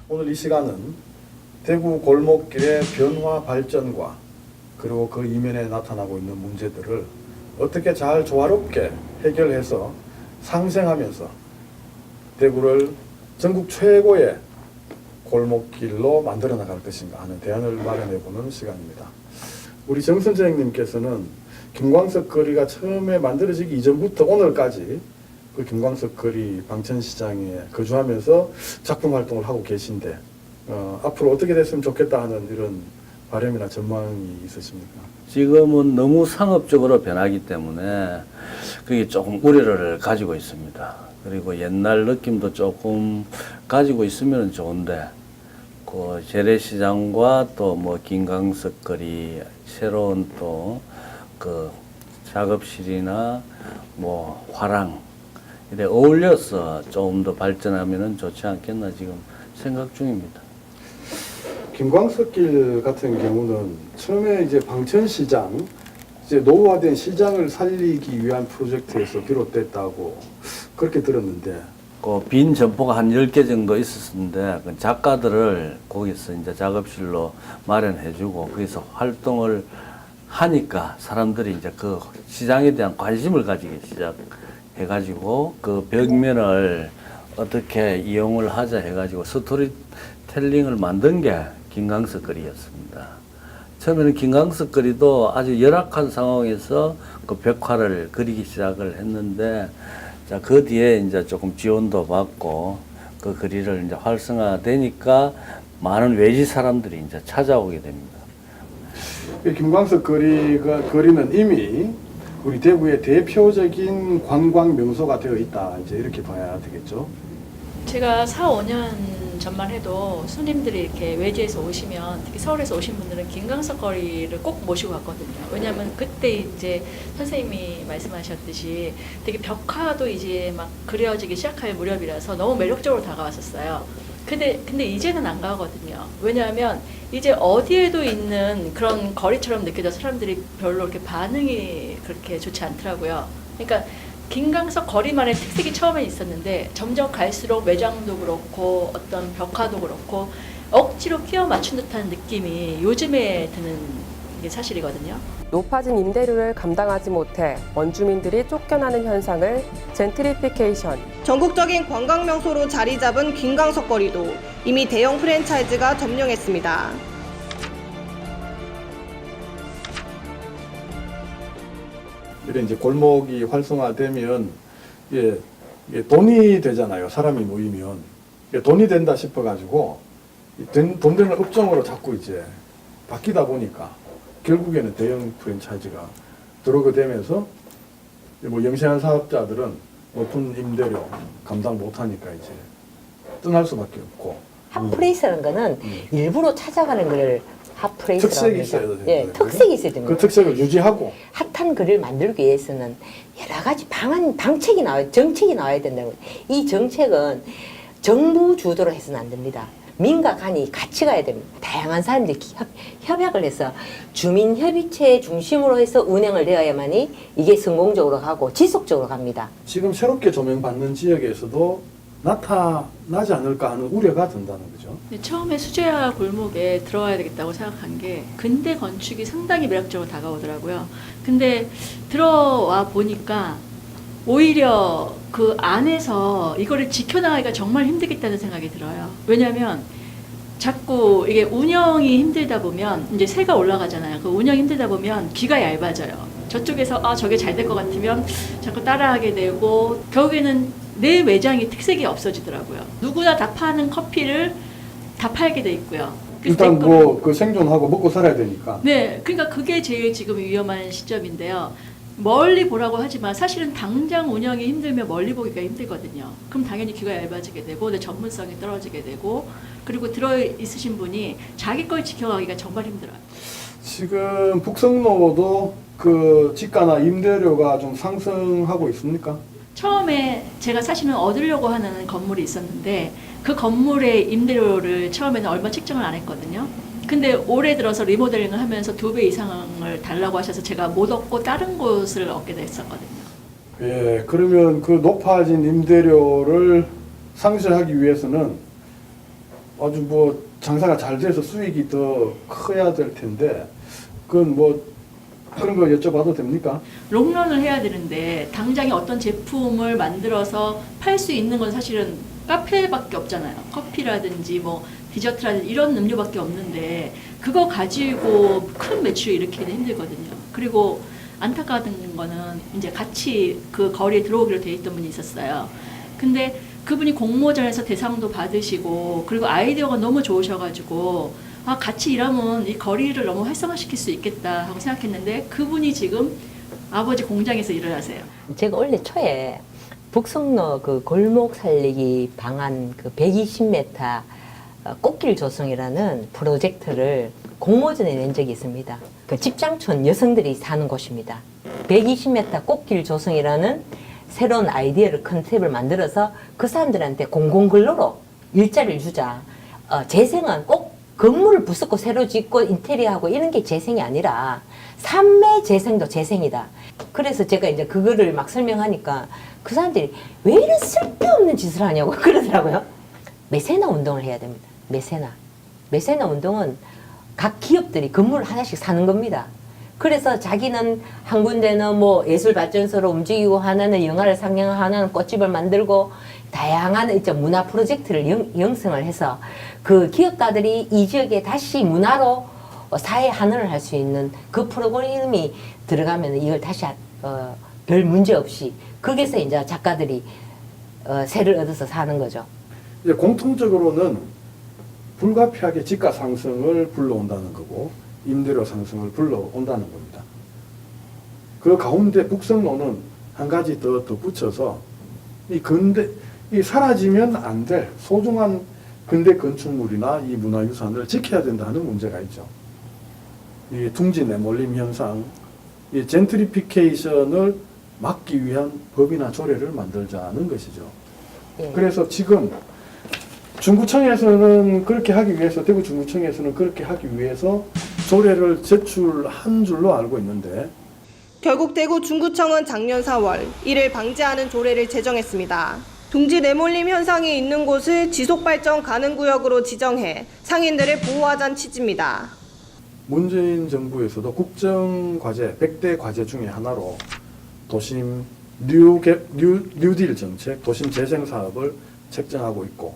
오늘 이 시간은 대구 골목길의 변화 발전과 그리고 그 이면에 나타나고 있는 문제들을 어떻게 잘 조화롭게 해결해서 상생하면서 대구를 전국 최고의 골목길로 만들어 나갈 것인가 하는 대안을 마련해보는 시간입니다. 우리 정 선생님께서는 김광석 거리가 처음에 만들어지기 이전부터 오늘까지 그 김광석 거리 방천시장에 거주하면서 작품 활동을 하고 계신데 앞으로 어떻게 됐으면 좋겠다 하는 이런 바람이나 전망이 있으십니까? 지금은 너무 상업적으로 변하기 때문에 그게 조금 우려를 가지고 있습니다. 그리고 옛날 느낌도 조금 가지고 있으면 좋은데 그 재래시장과 또 뭐 김광석 거리 새로운 또 그 작업실이나 뭐 화랑 이래 어울려서 좀 더 발전하면은 좋지 않겠나 지금 생각 중입니다. 김광석길 같은 경우는 처음에 이제 방천시장 이제 노후화된 시장을 살리기 위한 프로젝트에서 비롯됐다고 그렇게 들었는데 그 빈 점포가 한 10개 정도 있었는데 그 작가들을 거기서 이제 작업실로 마련해주고 거기서 활동을 하니까 사람들이 이제 그 시장에 대한 관심을 가지기 시작해가지고 그 벽면을 어떻게 이용을 하자 해가지고 스토리텔링을 만든 게 김광석 거리였습니다. 처음에는 김광석 거리도 아주 열악한 상황에서 그 벽화를 그리기 시작을 했는데 자, 그 뒤에 이제 조금 지원도 받고 그 거리를 이제 활성화되니까 많은 외지 사람들이 이제 찾아오게 됩니다. 김광석 거리는 이미 우리 대구의 대표적인 관광 명소가 되어 있다 이제 이렇게 봐야 되겠죠. 제가 4, 5년 전만 해도 손님들이 이렇게 외지에서 오시면 특히 서울에서 오신 분들은 김광석 거리를 꼭 모시고 갔거든요. 왜냐하면 그때 이제 선생님이 말씀하셨듯이 되게 벽화도 이제 막 그려지기 시작할 무렵이라서 너무 매력적으로 다가왔었어요. 근데 이제는 안 가거든요. 왜냐하면 이제 어디에도 있는 그런 거리처럼 느껴져서 사람들이 별로 이렇게 반응이 그렇게 좋지 않더라고요. 그러니까 김광석 거리만의 특색이 처음에 있었는데 점점 갈수록 매장도 그렇고 어떤 벽화도 그렇고 억지로 끼워 맞춘 듯한 느낌이 요즘에 드는 게 사실이거든요. 높아진 임대료를 감당하지 못해 원주민들이 쫓겨나는 현상을 젠트리피케이션, 전국적인 관광 명소로 자리 잡은 김광석 거리도 이미 대형 프랜차이즈가 점령했습니다. 이런 이제 골목이 활성화되면 이게 돈이 되잖아요. 사람이 모이면 돈이 된다 싶어가지고 돈 되는 업종으로 자꾸 이제 바뀌다 보니까 결국에는 대형 프랜차이즈가 들어오게 되면서 뭐 영세한 사업자들은 높은 임대료 감당 못하니까 이제 떠날 수밖에 없고. 핫플레이스라는 거는 일부러 찾아가는 걸 핫플레이스라고 특색이 합니다. 있어야 돼요. 예, 특색이 있어야 됩니다. 그 특색을 유지하고 핫한 글을 만들기 위해서는 여러 가지 방책이 나와야, 정책이 나와야 된다고. 이 정책은 정부 주도로 해서는 안 됩니다. 민과 간이 같이 가야 됩니다. 다양한 사람들이 협약을 해서 주민협의체 중심으로 해서 운행을 되어야만이 이게 성공적으로 가고 지속적으로 갑니다. 지금 새롭게 조명받는 지역에서도 나타나지 않을까 하는 우려가 든다는 거죠. 처음에 수제화 골목에 들어와야 되겠다고 생각한 게 근대 건축이 상당히 매력적으로 다가오더라고요. 근데 들어와 보니까 오히려 그 안에서 이거를 지켜나가기가 정말 힘들겠다는 생각이 들어요. 왜냐하면 자꾸 이게 운영이 힘들다 보면 이제 새가 올라가잖아요. 그 운영이 힘들다 보면 귀가 얇아져요. 저쪽에서 저게 잘 될 것 같으면 자꾸 따라하게 되고 결국에는 내 매장이 특색이 없어지더라고요. 누구나 다 파는 커피를 다 팔게 돼 있고요. 일단 뭐 그 생존하고 먹고 살아야 되니까. 네, 그러니까 그게 제일 지금 위험한 시점인데요. 멀리 보라고 하지만 사실은 당장 운영이 힘들면 멀리 보기가 힘들거든요. 그럼 당연히 귀가 얇아지게 되고 내 전문성이 떨어지게 되고 그리고 들어있으신 분이 자기 걸 지켜가기가 정말 힘들어요. 지금 북성로도 그 지가나 임대료가 좀 상승하고 있습니까? 처음에 제가 사실은 얻으려고 하는 건물이 있었는데 그 건물의 임대료를 처음에는 얼마 책정을 안 했거든요. 근데 올해 들어서 리모델링을 하면서 2배 이상을 달라고 하셔서 제가 못 얻고 다른 곳을 얻게 됐었거든요. 예, 그러면 그 높아진 임대료를 상쇄하기 위해서는 아주 뭐 장사가 잘 돼서 수익이 더 커야 될 텐데 그건 뭐 그런 거 여쭤봐도 됩니까? 롱런을 해야 되는데 당장에 어떤 제품을 만들어서 팔 수 있는 건 사실은 카페밖에 없잖아요. 커피라든지 뭐 디저트라든지 이런 음료밖에 없는데 그거 가지고 큰 매출을 일으키기는 힘들거든요. 그리고 안타까운 거는 이제 같이 그 거리에 들어오기로 돼 있던 분이 있었어요. 근데 그분이 공모전에서 대상도 받으시고 그리고 아이디어가 너무 좋으셔가지고 아 같이 일하면 이 거리를 너무 활성화시킬 수 있겠다 하고 생각했는데 그분이 지금 아버지 공장에서 일을 하세요. 제가 원래 초에 북성로 그 골목 살리기 방안 그 120m 꽃길 조성이라는 프로젝트를 공모전에 낸 적이 있습니다. 그 집장촌 여성들이 사는 곳입니다. 120m 꽃길 조성이라는 새로운 아이디어를 컨셉을 만들어서 그 사람들한테 공공근로로 일자리를 주자. 재생은 꼭 건물을 부수고 새로 짓고 인테리어하고 이런 게 재생이 아니라 삶의 재생도 재생이다. 그래서 제가 이제 그거를 막 설명하니까 그 사람들이 왜 이런 쓸데없는 짓을 하냐고 그러더라고요. 메세나 운동을 해야 됩니다. 메세나 운동은 각 기업들이 건물을 하나씩 사는 겁니다. 그래서 자기는 한 군데는 뭐 예술발전소로 움직이고 하나는 영화를 상영하고 하나는 꽃집을 만들고 다양한 이제 문화 프로젝트를 형성을 해서 그 기업가들이 이 지역에 다시 문화로 사회 환원을 할 수 있는 그 프로그램이 들어가면 이걸 다시 별 문제 없이 거기서 이제 작가들이 세를 얻어서 사는 거죠. 이제 공통적으로는 불가피하게 지가 상승을 불러온다는 거고 임대료 상승을 불러온다는 겁니다. 그 가운데 북성로는 한 가지 더 붙여서 이 사라지면 안 될 소중한 근대 건축물이나 이 문화유산을 지켜야 된다는 문제가 있죠. 이 둥지 내몰림 현상, 이 젠트리피케이션을 막기 위한 법이나 조례를 만들자는 것이죠. 예. 그래서 지금 중구청에서는 그렇게 하기 위해서, 대구 중구청에서는 그렇게 하기 위해서 조례를 제출한 줄로 알고 있는데 결국 대구 중구청은 작년 4월 이를 방지하는 조례를 제정했습니다. 둥지 내몰림 현상이 있는 곳을 지속발전 가능 구역으로 지정해 상인들을 보호하자는 취지입니다. 문재인 정부에서도 국정과제 100대 과제 중에 하나로 도심 뉴딜 정책, 도심 재생 사업을 책정하고 있고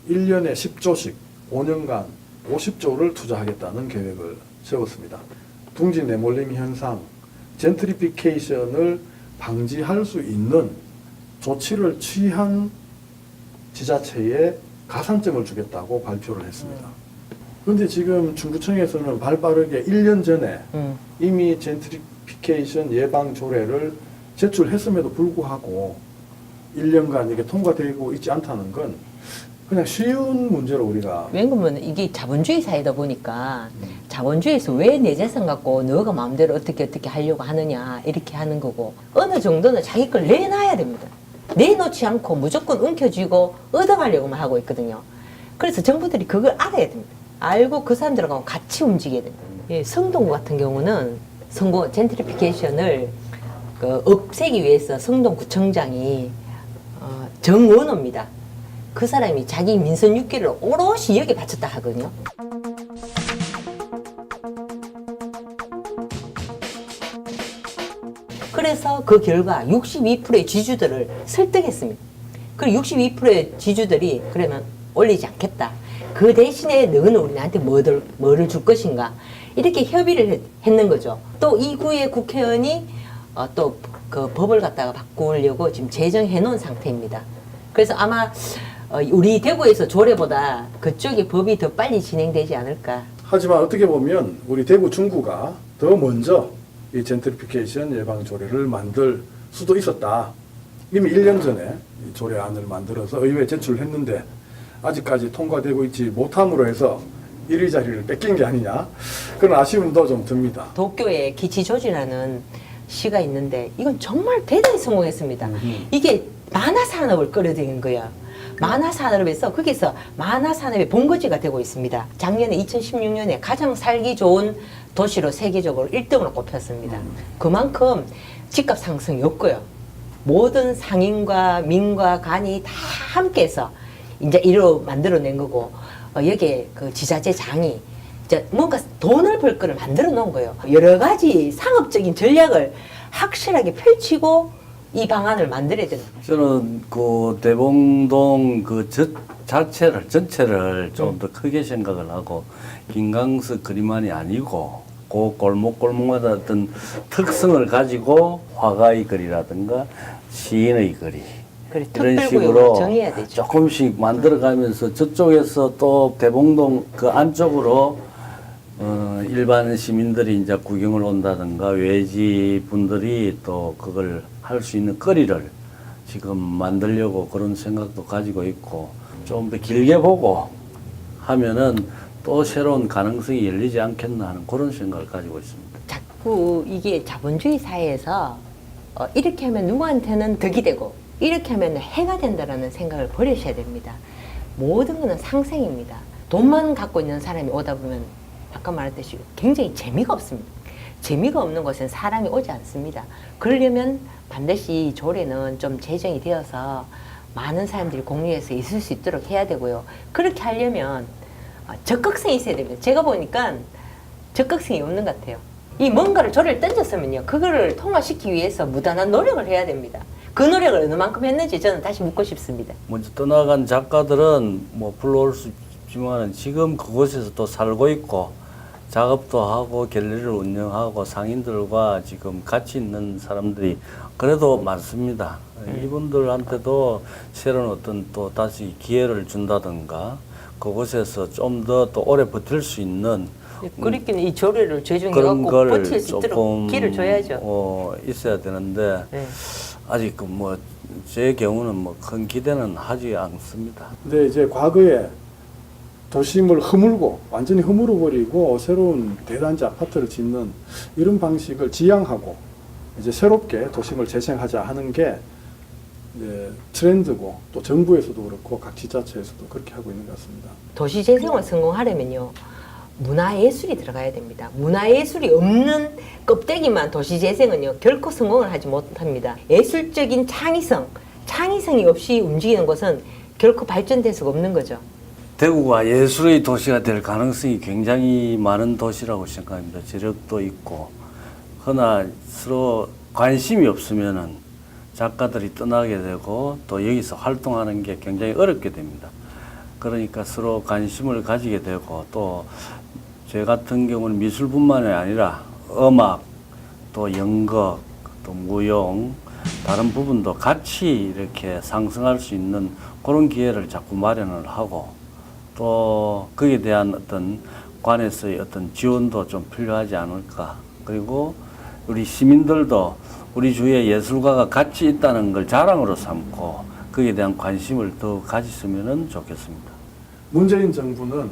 1년에 10조씩 5년간 50조를 투자하겠다는 계획을 세웠습니다. 둥지 내몰림 현상, 젠트리피케이션을 방지할 수 있는 조치를 취한 지자체에 가산점을 주겠다고 발표를 했습니다. 그런데 지금 중구청에서는 발빠르게 1년 전에 이미 젠트리피케이션 예방 조례를 제출했음에도 불구하고 1년간 이게 통과되고 있지 않다는 건 그냥 쉬운 문제로 우리가 왜냐면 이게 자본주의 사회다 보니까 자본주의에서 왜 내 재산 갖고 너가 마음대로 어떻게 하려고 하느냐 이렇게 하는 거고 어느 정도는 자기 걸 내놔야 됩니다. 내놓지 않고 무조건 움켜쥐고 얻어가려고만 하고 있거든요. 그래서 정부들이 그걸 알아야 됩니다. 알고 그 사람들하고 같이 움직여야 됩니다. 예, 성동 같은 경우는 젠트리피케이션을 없애기 위해서 성동구청장이 정원호입니다. 그 사람이 자기 민선 6기를 오롯이 여기에 바쳤다 하거든요. 그래서 그 결과 62%의 지주들을 설득했습니다. 그 62%의 지주들이 그러면 올리지 않겠다. 그 대신에 너는 우리한테 뭐를 줄 것인가. 이렇게 협의를 했는 거죠. 또 이 구의 국회의원이 또 그 법을 갖다가 바꾸려고 지금 제정해 놓은 상태입니다. 그래서 아마 우리 대구에서 조례보다 그쪽의 법이 더 빨리 진행되지 않을까. 하지만 어떻게 보면 우리 대구 중구가 더 먼저 이 젠트리피케이션 예방 조례를 만들 수도 있었다. 이미 1년 전에 이 조례안을 만들어서 의회에 제출했는데 아직까지 통과되고 있지 못함으로 해서 1위 자리를 뺏긴 게 아니냐 그런 아쉬움도 좀 듭니다. 도쿄의 기치조지라는 시가 있는데 이건 정말 대단히 성공했습니다. 이게 만화산업을 끌어들이는 거야. 만화산업에서 거기서 만화산업의 본거지가 되고 있습니다. 작년에 2016년에 가장 살기 좋은 도시로 세계적으로 1등으로 꼽혔습니다. 그만큼 집값 상승이 없고요. 모든 상인과 민과 간이 다 함께해서 이제 이로 만들어낸 거고 여기에 그 지자체장이 이제 뭔가 돈을 벌 거를 만들어 놓은 거예요. 여러 가지 상업적인 전략을 확실하게 펼치고 이 방안을 만들어야 된다. 저는 그 대봉동 그 전체를 좀 더 크게 생각을 하고 김광석 거리만이 아니고 그 골목골목마다 어떤 특성을 가지고 화가의 거리라든가 시인의 거리 그래, 이런 특별구역을 식으로 정해야 되죠. 조금씩 만들어가면서 저쪽에서 또 대봉동 그 안쪽으로 일반 시민들이 이제 구경을 온다든가 외지 분들이 또 그걸 할 수 있는 거리를 지금 만들려고 그런 생각도 가지고 있고 좀 더 길게 보고 하면은 또 새로운 가능성이 열리지 않겠나 하는 그런 생각을 가지고 있습니다. 자꾸 이게 자본주의 사회에서 이렇게 하면 누구한테는 덕이 되고 이렇게 하면 해가 된다라는 생각을 버리셔야 됩니다. 모든 것은 상생입니다. 돈만 갖고 있는 사람이 오다 보면 아까 말했듯이 굉장히 재미가 없습니다. 재미가 없는 곳엔 사람이 오지 않습니다. 그러려면 반드시 조례는 좀 제정이 되어서 많은 사람들이 공유해서 있을 수 있도록 해야 되고요. 그렇게 하려면 적극성이 있어야 됩니다. 제가 보니까 적극성이 없는 것 같아요. 이 뭔가를 조례를 던졌으면요. 그거를 통과시키기 위해서 무단한 노력을 해야 됩니다. 그 노력을 어느 만큼 했는지 저는 다시 묻고 싶습니다. 먼저 떠나간 작가들은 뭐 불러올 수 있지만 지금 그곳에서 또 살고 있고 작업도 하고 갤러리를 운영하고 상인들과 지금 같이 있는 사람들이 그래도 많습니다. 이분들한테도 새로운 어떤 또 다시 기회를 준다든가 그곳에서 좀 더 또 오래 버틸 수 있는 그렇기는 이 조례를 그런 제정해갖고 걸 버틸 수 있도록 조금 기회를 줘야죠. 있어야 되는데 네. 아직 뭐 제 경우는 뭐 큰 기대는 하지 않습니다. 근데 이제 과거에 도심을 허물고 완전히 허물어 버리고 새로운 대단지 아파트를 짓는 이런 방식을 지양하고 이제 새롭게 도심을 재생하자 하는 게 이제 트렌드고 또 정부에서도 그렇고 각 지자체에서도 그렇게 하고 있는 것 같습니다. 도시 재생을 성공하려면요. 문화예술이 들어가야 됩니다. 문화예술이 없는 껍데기만 도시 재생은요. 결코 성공을 하지 못합니다. 예술적인 창의성이 없이 움직이는 것은 결코 발전될 수가 없는 거죠. 대구가 예술의 도시가 될 가능성이 굉장히 많은 도시라고 생각합니다. 재력도 있고. 그러나 서로 관심이 없으면은 작가들이 떠나게 되고 또 여기서 활동하는 게 굉장히 어렵게 됩니다. 그러니까 서로 관심을 가지게 되고 또 제 같은 경우는 미술뿐만이 아니라 음악, 또 연극, 또 무용, 다른 부분도 같이 이렇게 상승할 수 있는 그런 기회를 자꾸 마련을 하고 또 거기에 대한 어떤 관에서의 어떤 지원도 좀 필요하지 않을까. 그리고 우리 시민들도 우리 주위에 예술가가 같이 있다는 걸 자랑으로 삼고 거기에 대한 관심을 더 가졌으면 좋겠습니다. 문재인 정부는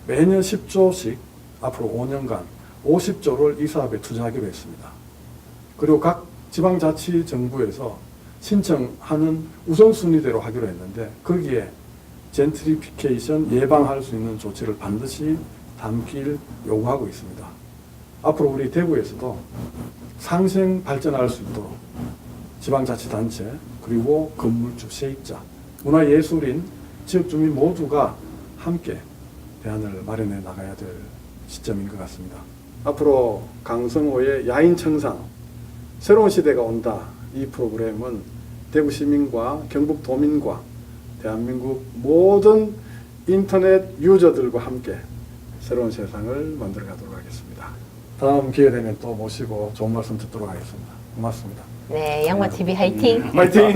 매년 10조씩 앞으로 5년간 50조를 이 사업에 투자하기로 했습니다. 그리고 각 지방자치정부에서 신청하는 우선순위대로 하기로 했는데 거기에 젠트리피케이션 예방할 수 있는 조치를 반드시 담길 요구하고 있습니다. 앞으로 우리 대구에서도 상생 발전할 수 있도록 지방자치단체 그리고 건물주, 세입자, 문화예술인, 지역주민 모두가 함께 대안을 마련해 나가야 될 시점인 것 같습니다. 앞으로 강성호의 야인청산 새로운 시대가 온다. 이 프로그램은 대구 시민과 경북 도민과 대한민국 모든 인터넷 유저들과 함께 새로운 세상을 만들어 가도록 하겠습니다. 다음 기회 되면 또 모시고 좋은 말씀 듣도록 하겠습니다. 고맙습니다. 네, 양마TV 화이팅! 화이팅!